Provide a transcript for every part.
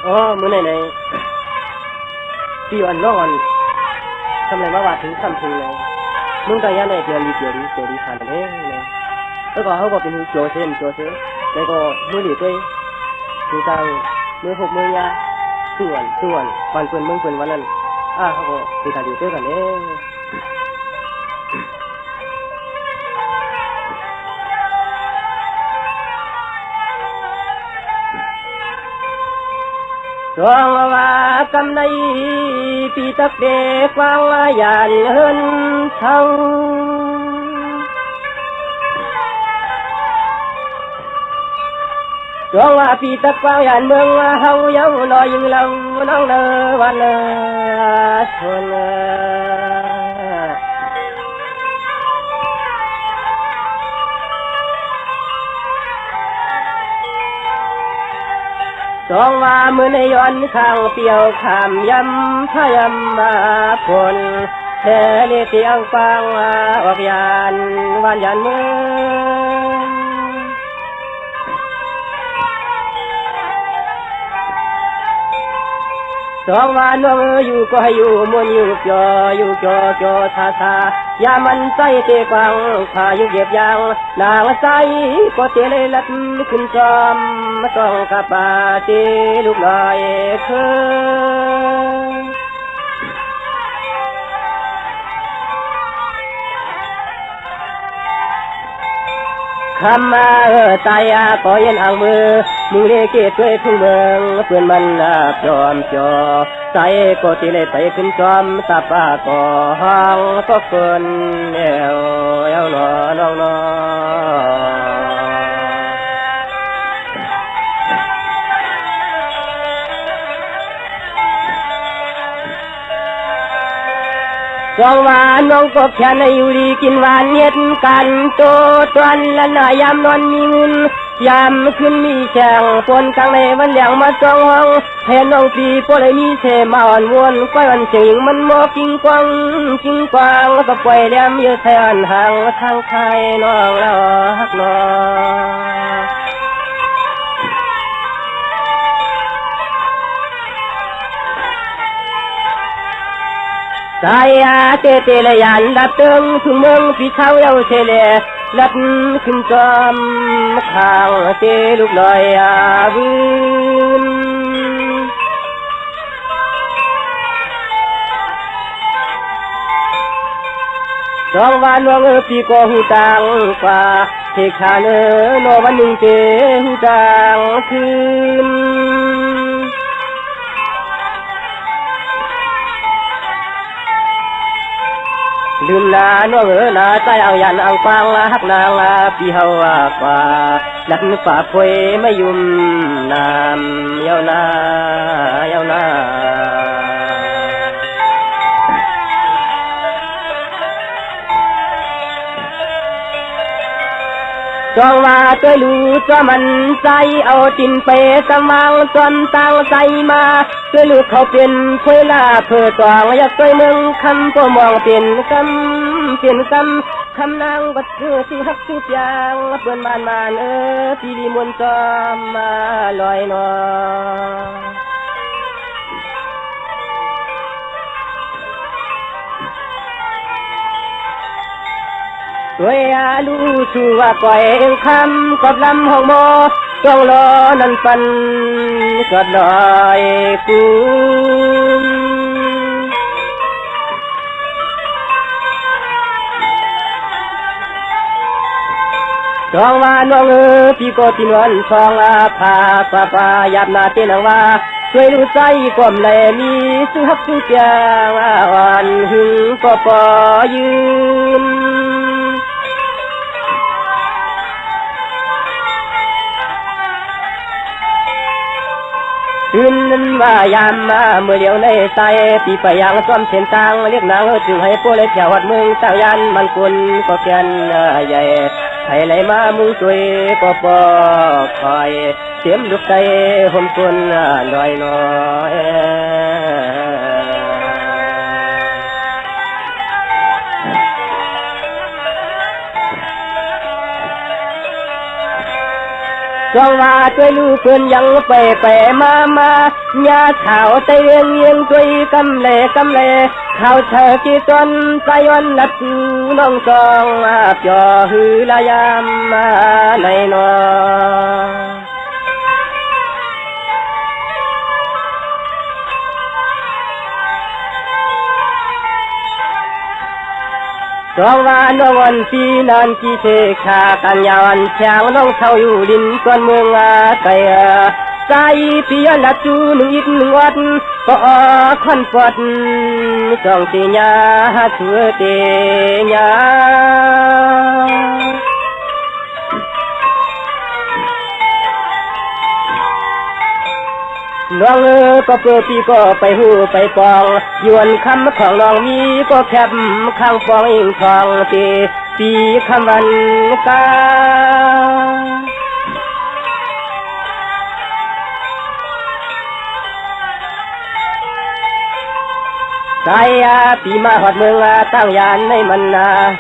อ๋อมื้อไหนที่วันน้องทำไรมาว่าถึงคำถึงเลยมึงก็ยังได้เกี่ยวดีผ่านเองเลยแล้วก็เขาก็เป็นโจเซแล้วก็มือหลีด้วยมือจังมือหกมือยาส่วนวันเปิ่นมึงเปิ่นวันนั้นเขาก็ไปถ่ายดีด้วยกันเองรองว่ากำในปีตักเด็กวางว่าหยาดเฮินเท่ารองว่าปีตักวางหยาดเมืองว่าเฮาเย้าลอยยิงเราน้องเนอวันเนอชนสองว่ามือในย้อนข้างเปียวขามยำพยำมาผลแท่เลี้ยเตียงฟังออกยานวันยันเมืองสองว่าน้องอยู่ก็ให้อยู่มวนอยู่จอทาอย่ามันใจเตะฟังพายุเก็บยางนางใจก็เตะเลยลัดขึ้นจอมต้องกับปาเตลูกลอยเคยคำมาตายก็ยันอ่างมือมึงเลี้ยเกตด้วยทุ่งเมืองเพื่อนมันจอมจอใจก็ตีเลยไปขึ้นจอมตาป้าก็ห้องก็เกินเอวหนอน้องสองวานน้องก็แค่ในอยู่ดีกินหวานเย็ดกันโตตวนและนายามนอนมีเงินยามขึ้นมีแข่งปนกลางในวันอย่างมาจองห้องแทนน้องปีพอเลยมีเทมาอ่อนวนก้อยวันเจิงมันมอกิ้งกวางแล้วก็ปล่อยแหลมเยอะแทนห่างทางไทยน้องแล้วฮักน้องใจเตเลยยันดับเติงถึงเมืองพี่เช้าเย้าเชเลลัดขึ้นจอมข้างเตลูกลอยบืนสองวันวงพี่ก็หูตังกว่าเทคาเนโนวันหนึ่งเตหูตังคืนลืมนาน้องนาใจเอายันเอาฟังฮักนางปีเฮากว่าลัดฝ่าพวยไม่ยุ่มน้ำเย้านาจองว่าตัวลูตัวมันใจเอาจินไปสมังจนตั้งใจมาตัวลูกเขาเป็นคุยลาเพื่อตองอยากตัวมึงคำก็มองเป็นคำนางบัดคือที่ฮักที่ยางเปิ้นมานปีดีมวนจอมมาลอยนอด้วยลูชูว่าก่อยคำกับลำห้องโมต้องรอนันปันกอดลอยกูจองว่าน้องพี่ก็ที่นวลทองพาปาหยาบนาเตนังว่าช่วยดูใจก้มเลยมีสุขสุขเจียงวันหึงก็ปอยืนคืนนั้นว่ายามมาเมื่อเดียวในใจปีไปยังซ้อมเส้นทางเรียกนางจึงให้พวกเล็กแถววัดเมืองตั้งยันมันกุลก็เพียนใหญ่ให้ไหลมามุงช่วยก็ปอคอยเสียมลูกใจห่มกุลลอยน้อย จองว่าตัวลูกเพิ่นยังไปมาญาเฒ่าใจเวียงตัวกำเลเขาเธอกี่ตนใจวันนัดน้องจองจ่อหือละยามมาในนอจองว่าน้องวันปีนันกี่เทขากันยาวันช้างน้องเท่าอยู่ดินก้อนเมืองไกใจปีละจูหนึ่งอีกหนึ่งวันก็ขันปอดจองตีญาชัวเตีญาน้องก็เปิดปีก็ไปหูไปปองยวนคำของน้องมีก็แคบข้างฟองอิงทองตีปีคำวันกาใจปีมาหอดเมืองตั้งยานในมัน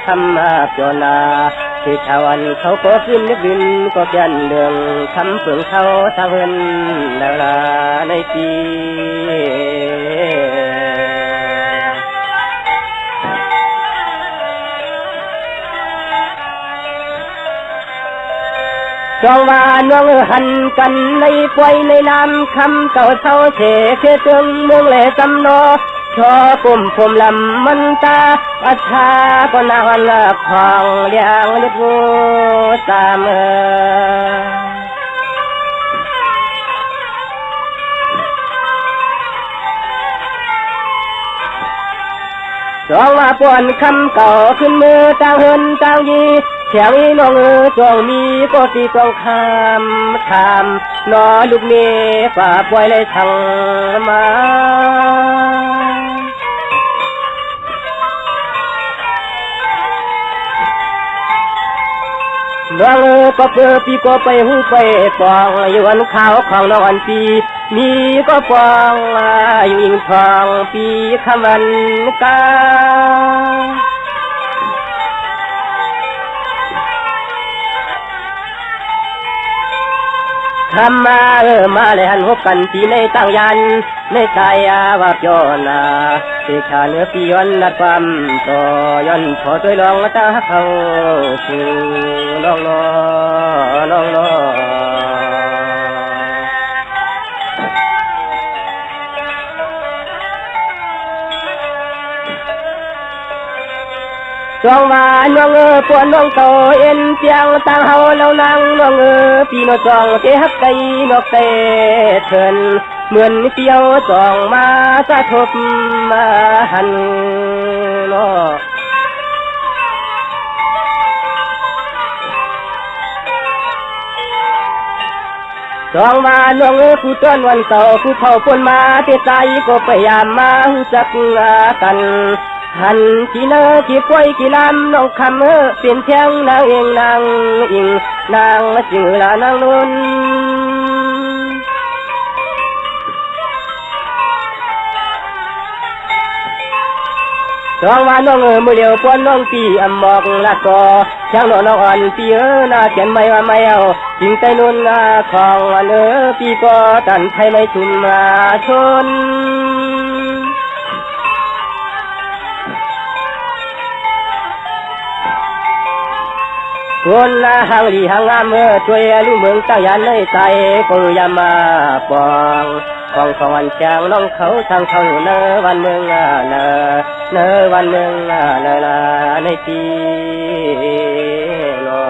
ทำจนาที่ชาวันเขาก็ขึ้นนึกดินก็เปลี่ยนเรื่องคำเปลืองเขาทางเงินแล้วลาในปีจองว่าน้องหันกันในปล่อยในน้ำคำเก่าเท่าเฉเคเตืองเมืองแหล่จำนอชอปุ่มผมลำมันตาอาชาก็นาวันละของเลี้ยงเล็กงูตามจองว่าป่วนคำเก่าขึ้นมือต่างเฮินต่างยีแถวนี้น้องจองมีก็ตีต้องคำนอลูกเมย์ฝ่าปล่อยเลยทางมาน้องก็เปิดปีก็ไปหูไปปองอยู่วันขาวของน้องอันปีมีก็ปองอยู่อิงทองปีคำวันกาคำมามาเลยหันหกกันปีในตั้งยันในใจว่าจนาสิชาเนื้อปีย้อนนัดความต่อย้อนพอตัวลองตาเขาคือน้องจองว่าน้องปวนน้องโตเอ็นเปียงตั้งเฮาเรานั่งน้องปีโนจองเทฮักไกนกเตเถินเหมือนเปียวจองมาสะทบมาหันนอจองว่าน้องผู้ต้นวันเก่าผู้เข้าปนมาเตใจก็พยายามมาหูจักกันหันที่เนอที่ป่วยที่ลำน้องคำเปลี่ยนเชียงนางเองนางอิงนางจือละนางนุ่นจองว่าน้องมือเดียวปวนน้องปีอำบอกละก็ช่างน้องอ่อนปีน่าเขียนไม่ว่าไม่เอาจิงใจนุ่นของปีก็ตันไทยไม่ชุมชนคนละหางดีหางงามช่วยลูกเมืองตั้งยันในใจก็ยามาปองของวันแจงน้องเขาทางเขาเนอวันเมืองเนอวันเมืองเนอละในปีนอ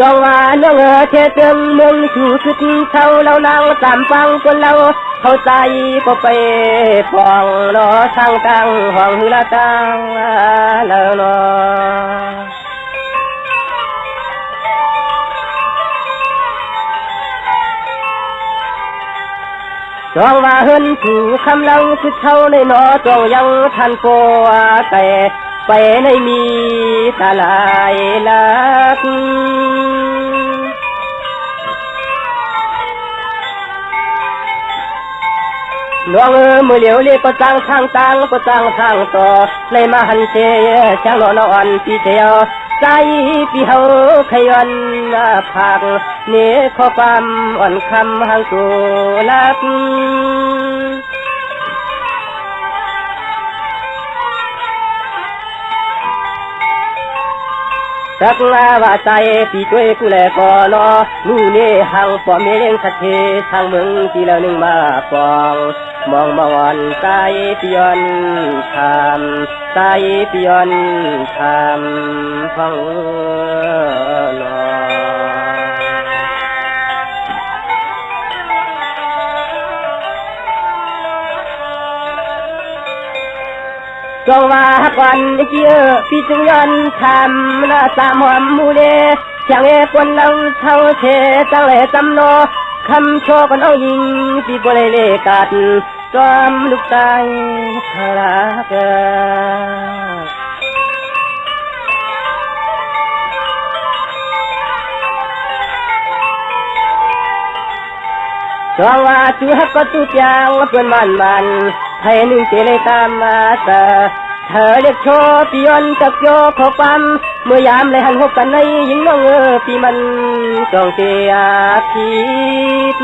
จองว่าน้องเทเติมเมืองสู่สุดเขาเรานางตามฟังคนเราเข้าใจก็ไปฟองรอทางตังห้องละตังแล้วนอจองว่าเฮินสู่คำเล่าสุดเขาในนอจองยังทันโปแต่ไปในมีตาลายลัก หลวงมือเหลียวเรียกก็ตั้งทางต่างก็ตั้งทางต่อเลยมาหันเชช่างหล่อนอ่อนปีเทียวใจปีเฮาขยันผักเนื้อข้อความอ่อนคำห่างตัวลับสักลาว่าใจปีช่วยกูแลก่อรอนู่นนี่ห่างปอมเลี้ยงสักเททางมึงทีละหนึ่งมาปองมองมาวันใจปียนทำใจปียนทำฟังนอจงว่าวันเกี่ยวพี่จึงยันทำนาตามหอมมูเดช่างเอคนเราเท่าเทจังเลยจำโนคำโชกันเอายิงพี่บริเลกัดจอมลูกตายคลาเกจงว่าจูฮักก็ตุกอย่างเพื่อนมันให้หนึ่งเจเลยตามมาเธอเรียกโชปียนจับโยขอความเมื่อยามเลยหันหกกันในยิงน้องปีมันจองเตียพีด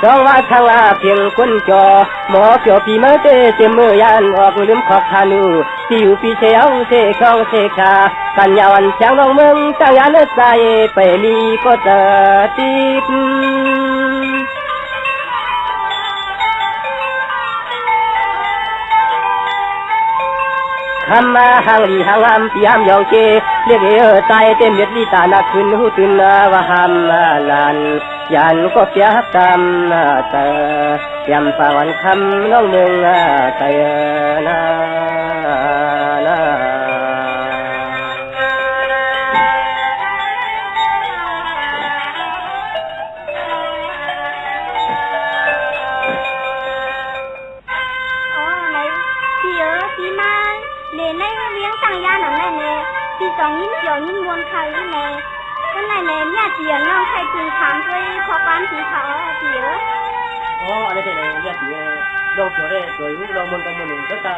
จองว่าทางลาเพียงคนจอหมอเกี่ยวปีเมื่อเต็มมือยานออกลืมขอบทานูที่อยู่ปีเชียวเสกองเสกากันยาวันเช้าน้องเมืองตั้งยานใจไปมีก็เจอติดคำมาห่างลีห่างลำปียามยองเกเรียกใจเต็มเม็ดลีตาหนักขึ้นหูตื่นว่าหำลันยันก็เสียกรรมเตยำป่าวันคำน้องเมืองเตยนายิ่งวนใครเนี่ยก็ในเนี่ยเจียน้องใครจึงถามด้วยขอความสีขาวเจี๋ยอ๋ออะไรแต่เนี่ยเนี่ยเจี๋ยเราเจอได้โดยเรามันก็มันหนึ่งก็จะ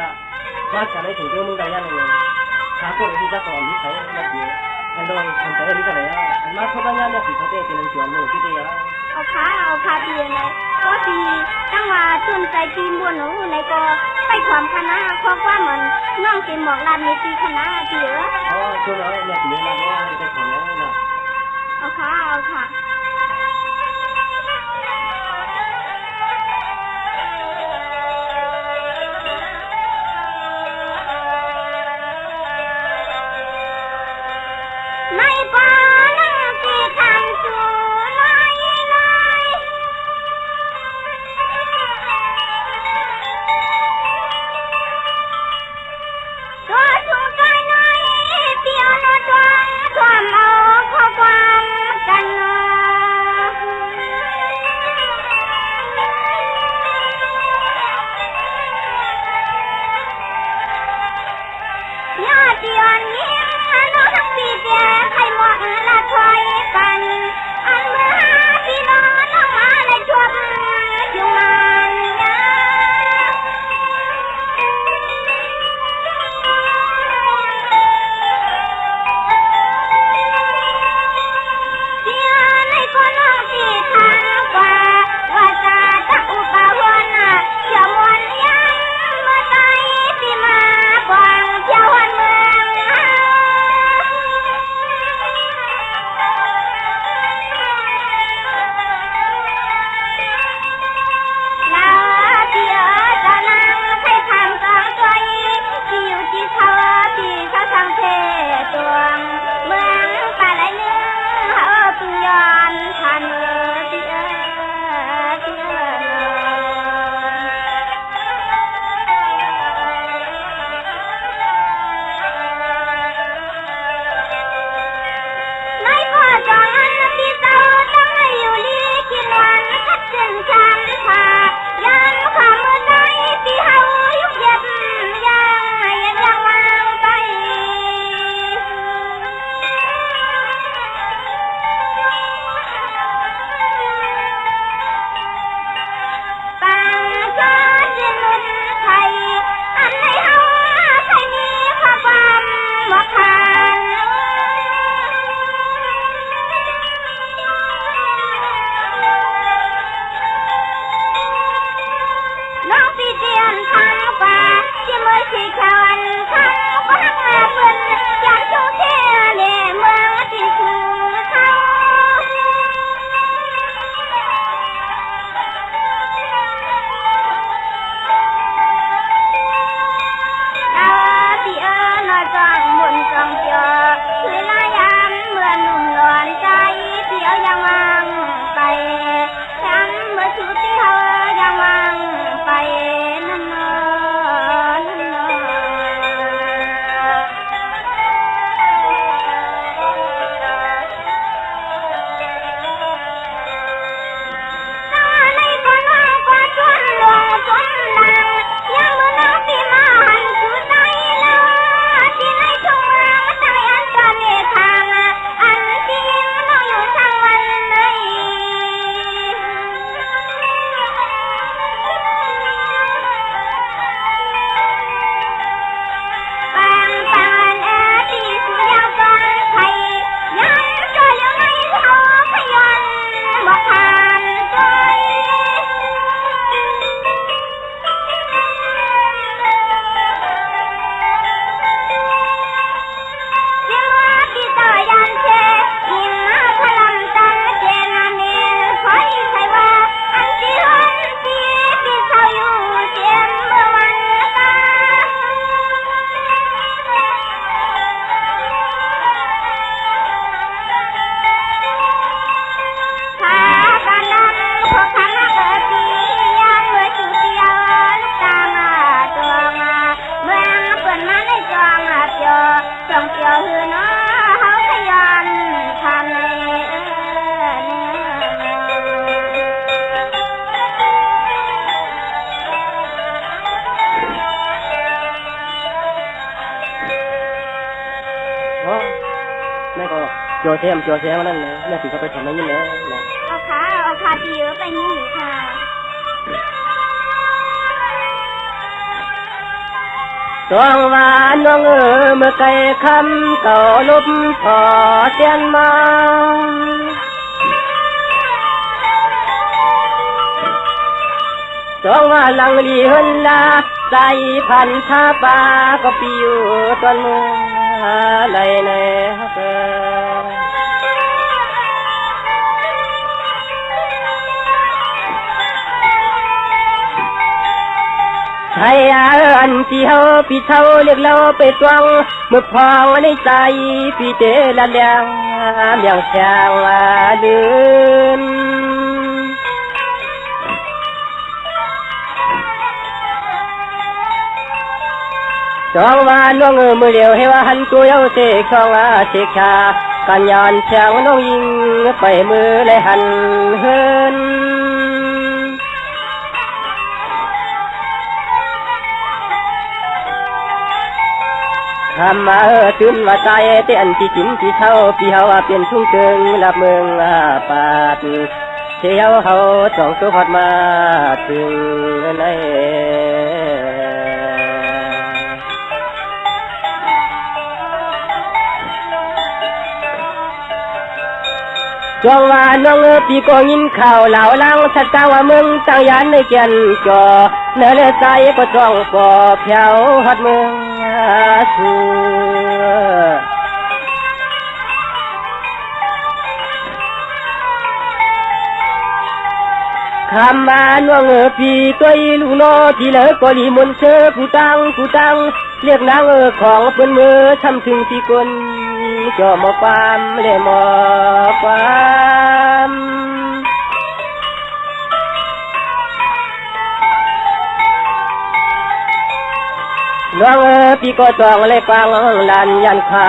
มาจากในถึงเรื่องมึงได้ยังไงถ้าคนที่จะก่อนที่ใช้เนี่ยเจี๋ยอันโดนทำใจได้ที่ไหนอ่ะอันมาเขาบ้านเนี่ยสิเขาได้เป็นส่วนหนึ่งที่เดียวเอาพาเจี๋ยนะก็ดีตั้งว่าจนใจจีมวนหนูในก็ไปความคณะเพราะว่ามันน้องเก็บหมอกลานในปีคณะเจี๋ยอ๋อช่วงนั้นเนี่ยเจี๋ยนะเนี่ยจะของน้องนะเอาค่ะไม่ปานังตีทำจูลอยตัวชูใจน้อยเปียโนดวงความเอาข้อความกันยอดเดียนยิ้มน้องทั้งปีเดียใครหมดละถอยกันอันเมื่อพี่น้องน้องมาในชมอยู่มันยาเสียในคนน้องที่ทางกว่าว่าจะตักอุปวันเจ้ามวลยังเมื่อใจที่มาบางเจ้าวันเมือง เทมโจเทมนั่นเลยแม่ตีเขาไปทำนั่นนี่เลย เอาขาที่เยอะไปนี่ค่ะตวงว่าน้องเมื่อไกลคำเก่าลบพอเตียนมาตวงว่าลังลีหนลาใจพันธาปาก็ปิวตอนเมื่อไรในฮักใช่อันที่เฮาพี่เท่าเรียกเราไปตวงเมื่อพองในใจพี่เจละเลียงเมียงแฉงลืมจองว่าน้องมือเดียวให้ว่าหันตัวเย้าเสกช่องเสกชากันย้อนแฉงน้องยิงไปมือเลยหันเฮินทำมาตื่นว่าใจเต้นที่จิ้มที่เท่าพี่เฮาเป็นชุ่งเกิงรับเมืองปาดเที่ยวเฮาสองตัวพอดมาถึงในจงว่าน้องพี่ก็ยินข่าวเหล่าลังชัดกลางว่ามึงตั้งยันในเกียนจอเนื้อเลือดใจก็จ้องปอเพียวหัดมึงสู้คำมาน้องพี่ตัวลูกน้อที่เหลือก็ลีมนเชอผู้ตังเรียกนางของเปิ้นมือทำถึงที่คนจอมความเลยมอความน้องพี่ก็ต้องเลยฟังลันยันคา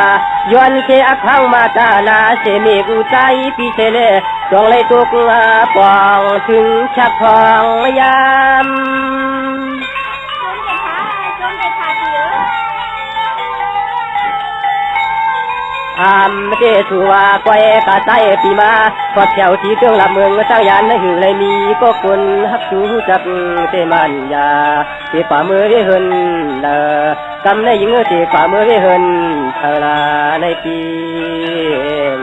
ย้อนเชอักขังมาตานาเสมีกูใจพี่เชเลต้องเลยตุกปองถึงชักทองยามเจสุวาก้อยกาใจปีมาพอเที่ยวที่เครื่องละเมืองตั้งยานในหือเลยมีก็คนฮักชูจักเตมันยาเตฝ่ามือได้เฮินกำในยิงเตฝ่ามือได้เฮินเธอลาในปี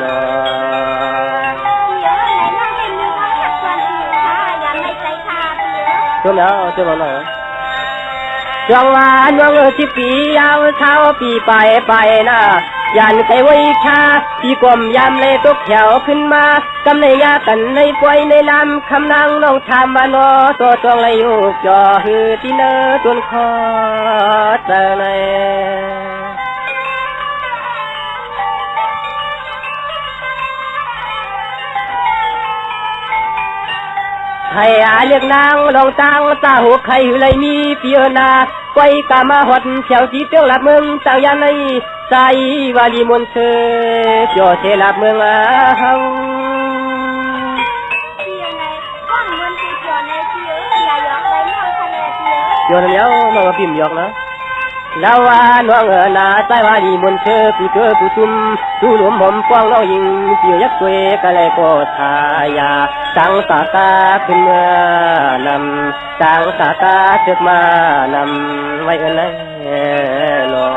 นอจมแล้วจมแล้วจงว่าน้องสิปียาวเช้าปีไปนะยันไกไว้ชาพี่กลมยามเลยตกแถวขึ้นมากำในยากันในป่วยในลำคำนางน้องทำมานอตัวตรงเลยอยู่จอหือที่เนื้อต้นคอเจอในให้เรียกนางลองตังตาหัวใครอยู่เลยมีเปียนาไว้กามาหดเฉียวที่เตียงหลับเมืองต่างยันในใจวาลีมนเชจอเทหลับเมืองหังโยนเลี้ยวน้องพิมพ์ยอกนะลาวาน้องนาใจวาลีมนเชผู้เจอผู้ชุมดูหลวมผมป้องน้องยิงเปียยักษ์ตัวกะเลยก็ทายาสังสากาขึ้นเมื่อนำสังสากาเจึกมานำไว้อะไรลอ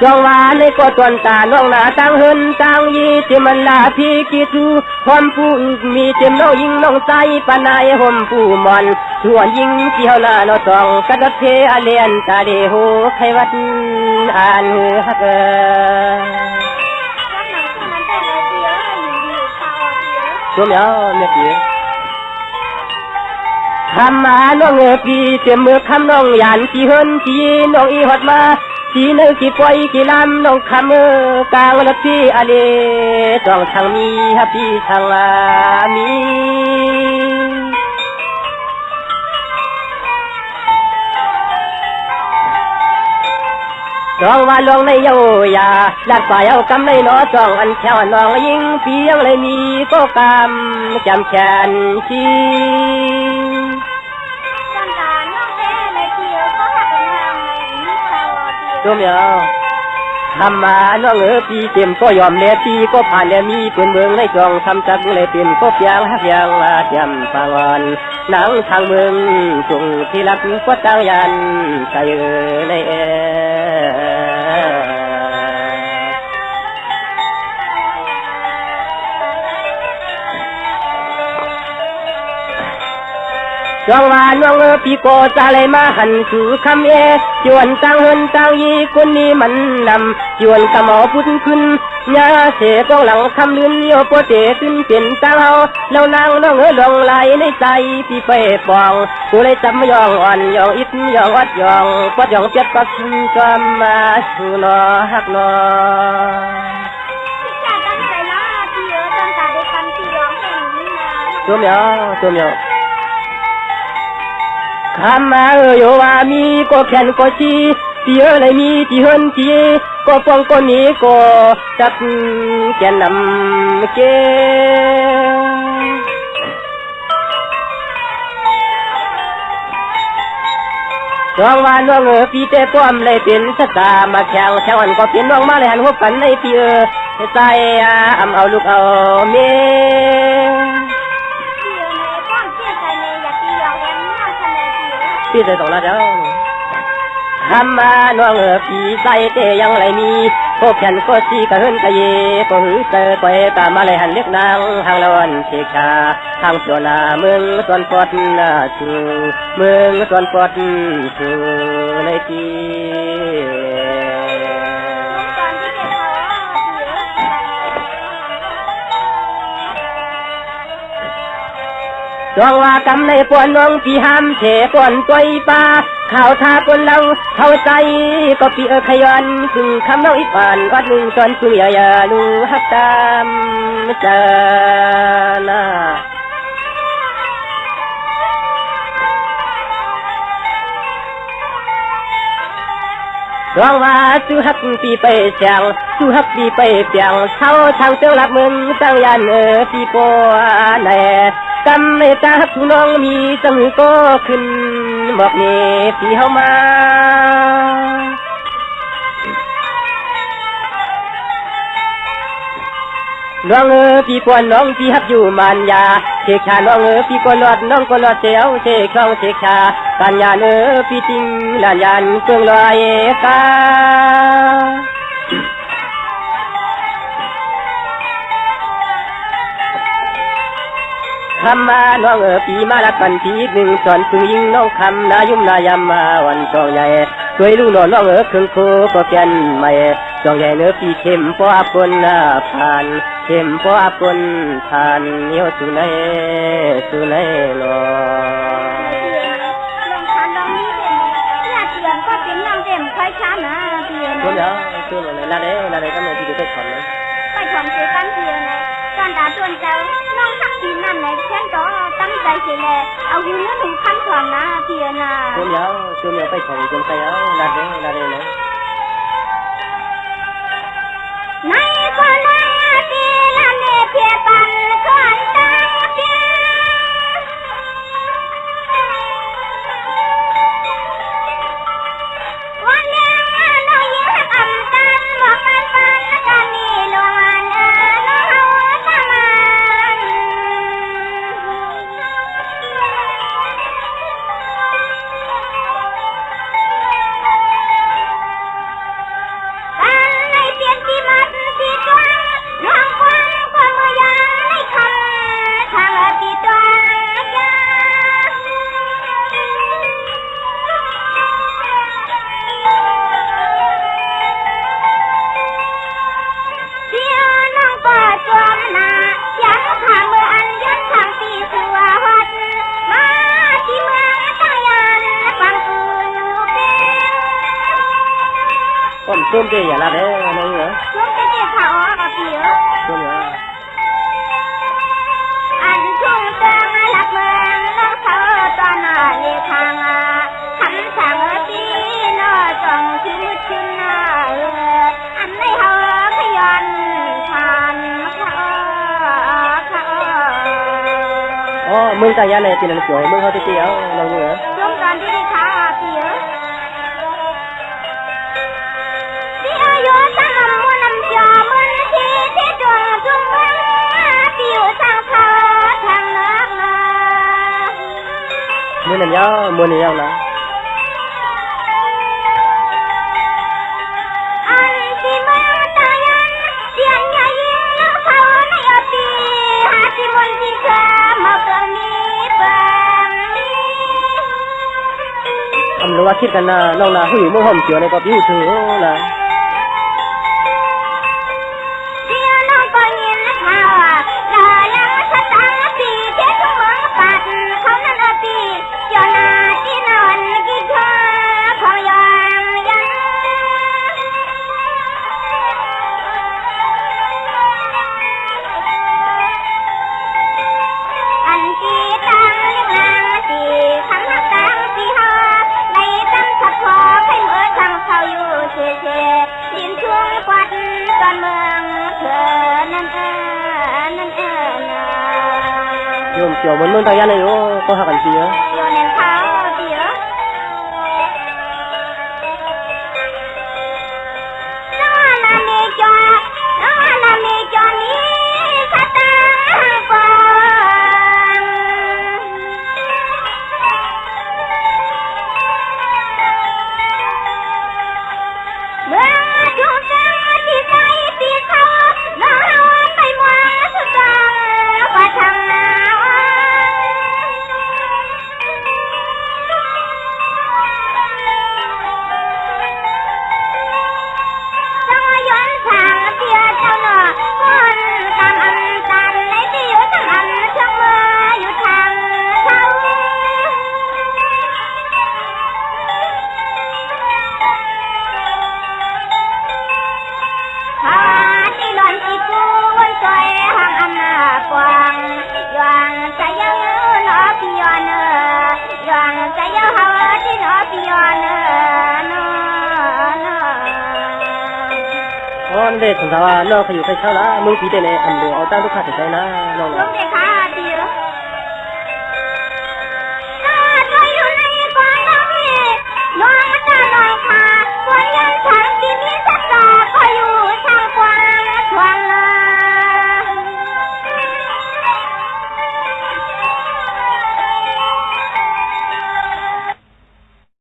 จงว่าในก็ตวนตาน้องหนาตั้งเฮินตั้งยีที่มันลาพี่กีทูความผู้มีเต็มน้องยิงน้องใจปานายห่มผู้มอนชวนยิงเกี่ยวหน้าน้องตองกระดับเทอเลียนตาเดโหไขวัดอ่านฮักตัวเมียวเมียกี้คำมาน้องพี่เต็มมือคำน้องยานที่เฮินที่น้องอีหอดมาที่นึกที่ปล่อยที่ลำน้องคำกลางละพี่อาเลต้องทางมีฮับพี่ทางลามีจองว่าลงในเยายาลัดป่าเยากำในน้อจองอันแถวน้องยิงเพียงเลยมีก็กำจำแขนชีจำตาน้อง ตัวเมียวทำมาน้องปีเต็มก็ยอมแลปีก็ผ่านแล้วมีเปืนเมืองในจองทำจักเลยเป็นก็เพียงหักยางมาเทียมปางอนหนังทางเมืองส่งที่รักก็ตั้งยันใจในจองว่าน้องปีโกจะเลยมาหันสู่คำจวนตั้งเฮินตั้งยีคนนี้มันนำจวนกะหมอพุ่นขึ้นยาเสกองหลังคำลืนโยโปเตขึ้นเป็นตั้งเฮาแล้วนางน้องลงไหลในใจพี่ไปปองกูเลยจำยองอ่อนยองอิดยองวัดยองปดยองเจ็บปักจอมมาสู่นอฮักนอตัวเมียวคำมาโยว่ามีก็แขนก็ชีเสียเลยมีที่เฮินทีก็ป้องก็นี้ก็จับแกนนำเกจองว่าน้องพี่เต้ป้อมเลยเป็นสตามาแข่งวันก็เป็นน้องมาเลยหันหัวกันในพี่ใจเอาลูกเอาเมีพี่ใจตรงนั้นเจ้าทำมาน้องพี่ใจเตยังไรมีพวกแขนก็ชีกะเฮินกะเยก็หือเตอไปตามมาเลยหันเล็กนางทางละวันเชกาทางตัวนาเมืองส่วนปอดชูเมืองส่วนปอดชูในทีจองว่ากำในปวนน้องพี่ห้ามเฉปวนตัวป่าข่าวทาปนเราเข้าใจก็ปีขยันคือคำน้องอีกอ่านวัดหนึ่งจนคุณอย่าลูฮักตามเจอหน้าจองว่าสู้ฮักปีไปเสียงสู้ฮักปีไปเปียงเท่าทางเจ้าหลักมึงตั้งยันปีโปแน่กำในตาผู้น้องมีสมือก็ขึ้นบอกนี่พี่เฮามาน้องพี่ปวนน้องพี่ฮักอยู่มันยาเชกชาน้องพี่ก็ลอดน้องก็ลอดเสียวเชกช่องเชกชาการยานพี่จริงลานยานเกิงลอยกาคำมาน้องปีมาลักกันทีหนึ่งสอนตึงยิงน้องคำนายุ่มนายำมาวันจองใหญ่สวยลูกน้องเครื่องโคก็แก่นใหม่จองใหญ่ปีเข้มป้อปนผ่านเข้มป้อปนผ่านเนียวสุนัยลอลองทานลองนี้เด่นญาติเดือนก็เป็นน้องเด่นค่อยช้านะเดือนตัวเลยลาเด้ก็เลยที่จะไปถอนเลยไปถอนเสียกันเดือนนะการด่าชวนเจ้าน้องทักทีนั่นไหนเช่นก็ตั้งใจเสียเลยเอาหุ่นเนื้อหนูพันถอนนะเดือนนะตัวเมียวไปถอนจนไปลาเด้นะในคนละทีละเนเพียปันก่อนตั้งเพียวันเลี้ยงน้อยยิ้มอำตันบอกกันปันกันมีลวงน้องเฮาตามันในเสียงที่มันที่ตัวน้องควันความมือยาในคำทางที่ตัวยาเสียน้องก็จวมหน้ายังทางเมื่ออันยันทางที่สัวหัดมาที่เมืองตั้งยันฟังอื่นเป็นป้อมส้มเตี้ยอย่าลาเด้นะเหรอส้มเตี้ยขาวกับเปียส้มเหรออันชุ่มเติมหลักเมืองน้องเขาตอนหน้าเลทางคำสั่งตีนอจองชื่อชื่ออันในเฮาขยันผ่านมึงตายาในตีนันสวยมึงเขาเตี้ยน้องเหรอช่วงตอนที่ได้ขาเปีย มือนั่นยาวมือนี่ยาวนะ อันที่เมืองตายันเสียงใหญ่ยิ่งแล้วเขาในอดีหาที่มนที่เธอมาเกินนี้เบิ่งนี้ อำรู้ว่าคิดกันนะน้องนะผู้หญิงมือหอมเขียวในก็ผิวถือนะ เดี๋ยวน้องก็ยินข่าวลาลังสตังสีเททุกเมืองปัดเขานั้นอดีเจ้าหน้าที่นอนกินเธอของยองยัง อันที่ตั้งเรียกนางสีคำนักตั้งสีหอในตั้งสักพอให้เมื่อทางเขาอยู่เฉยๆดินช่วงกวัดตอนเมืองเธอนั่นนั่นนะ โยมเขียวเหมือนเมืองตายันเลยโอ้ก็หากันทีนะ อยู่ในเขาเดียวน้อนามีจอน้อนามีจอนี้สตางค์ก่อน เมื่อจุกเจอที่ใจตีเขาน้าวันไปมองสุดตาว่าทางนาจังย้อนทางเตียเจ้าหน่อคนกำอันตันในที่อยู่ทางอันเชื่องเมื่ออยู่ทางเขา หาที่นอนที่กูวันจอยห้างอันนาปวงย้อนใจยังนอพี่ย้อนย้อนใจยังหาที่นอพี่ย้อนนอ อ๋อเด็กของเราว่าน้องเขาอยู่ใครเช่าละมึงปีเดนเออันเดียวเอาตั้งทุกขาดใจนะน้อง ล นะ งเด็ก